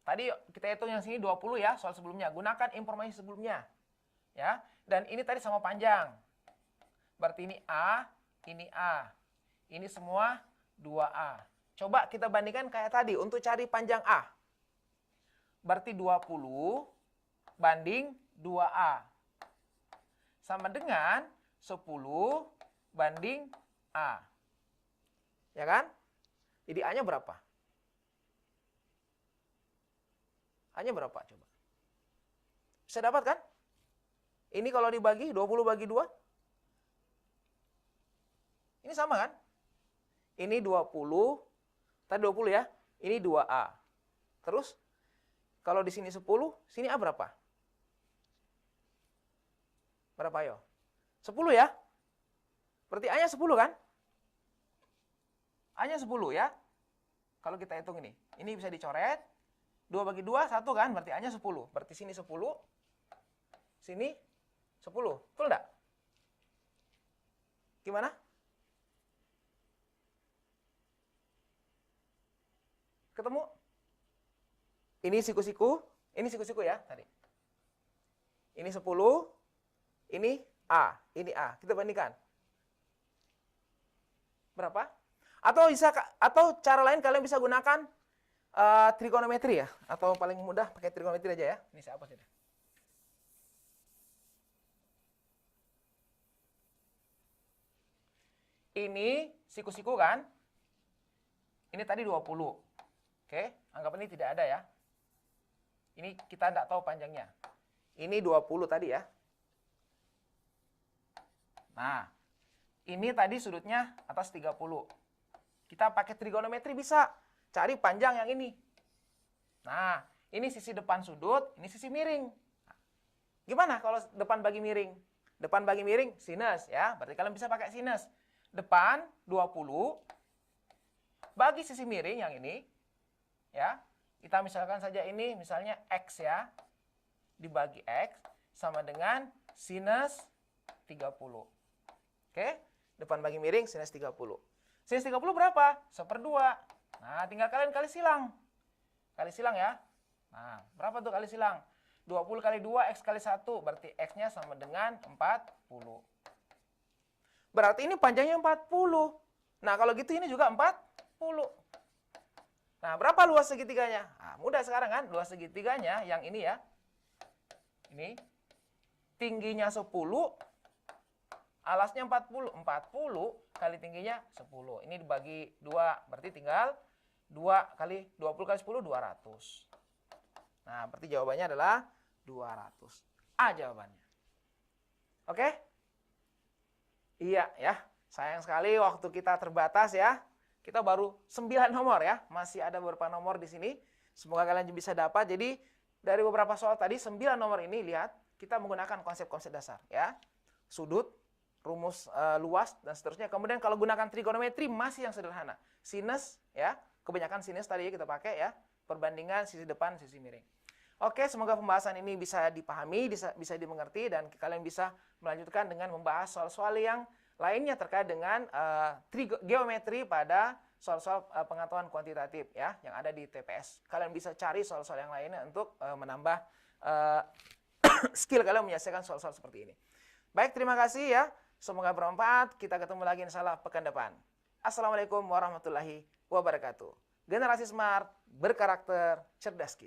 Tadi kita hitung yang sini 20 ya, soal sebelumnya. Gunakan informasi sebelumnya. Ya. Dan ini tadi sama panjang. Berarti ini A, ini A. Ini semua 2A. Coba kita bandingkan kayak tadi untuk cari panjang A. Berarti 20 banding 2A. Sama dengan 10 banding A. Ya kan? Jadi A-nya berapa? A-nya berapa? Coba. Bisa dapat kan? Ini kalau dibagi, 20 bagi 2. Ini sama kan? Ini 20. Tadi 20 ya. Ini 2A. Terus, kalau di sini 10, sini A berapa? Berapa ayo? 10 ya? Berarti A-nya 10 kan? A-nya 10 ya. Kalau kita hitung ini. Ini bisa dicoret. 2 bagi 2, 1 kan? Berarti A-nya 10. Berarti sini 10. Sini 10. Betul enggak? Gimana? Ketemu? Ini siku-siku. Ini siku-siku ya tadi. Ini 10. Ini A. Ini A. Kita bandingkan. Berapa? Atau cara lain kalian bisa gunakan trigonometri ya, atau paling mudah pakai trigonometri aja ya. Ini saya hapus aja. Ini siku-siku kan? Ini tadi 20. Oke, anggap ini tidak ada ya. Ini kita tidak tahu panjangnya. Ini 20 tadi ya. Nah, ini tadi sudutnya atas 30. Kita pakai trigonometri bisa. Cari panjang yang ini. Nah, ini sisi depan sudut, ini sisi miring. Gimana kalau depan bagi miring? Depan bagi miring, sinus ya. Berarti kalian bisa pakai sinus. Depan 20, bagi sisi miring yang ini, ya. Kita misalkan saja ini, misalnya X ya. Dibagi X, sama dengan sinus 30. Oke, depan bagi miring, sinus 30. Sinus 30 berapa? 1/2. Nah, tinggal kalian kali silang. Kali silang ya. Nah, berapa tuh kali silang? 20 kali 2, X kali 1. Berarti X-nya sama dengan 40. Berarti ini panjangnya 40. Nah, kalau gitu ini juga 40. Nah, berapa luas segitiganya? Nah, mudah sekarang kan? Luas segitiganya yang ini ya. Ini. Tingginya 10. Alasnya 40. 40 kali tingginya 10. Ini dibagi 2, berarti tinggal 2 kali 20 kali 10, 200. Nah, berarti jawabannya adalah 200. A jawabannya. Oke? Iya ya. Sayang sekali waktu kita terbatas ya. Kita baru 9 nomor ya. Masih ada beberapa nomor di sini. Semoga kalian bisa dapat. Jadi dari beberapa soal tadi 9 nomor ini lihat kita menggunakan konsep-konsep dasar ya. Sudut, rumus luas dan seterusnya. Kemudian kalau gunakan trigonometri masih yang sederhana. Sinus ya. Kebanyakan sinus tadi kita pakai ya. Perbandingan sisi depan, sisi miring. Oke, semoga pembahasan ini bisa dipahami, bisa dimengerti, dan kalian bisa melanjutkan dengan membahas soal-soal yang lainnya terkait dengan geometri pada soal-soal pengetahuan kuantitatif ya yang ada di TPS. Kalian bisa cari soal-soal yang lainnya untuk menambah skill kalian menyelesaikan soal-soal seperti ini. Baik, terima kasih ya. Semoga bermanfaat. Kita ketemu lagi insyaallah pekan depan. Assalamualaikum warahmatullahi wabarakatuh. Generasi smart, berkarakter, cerdas.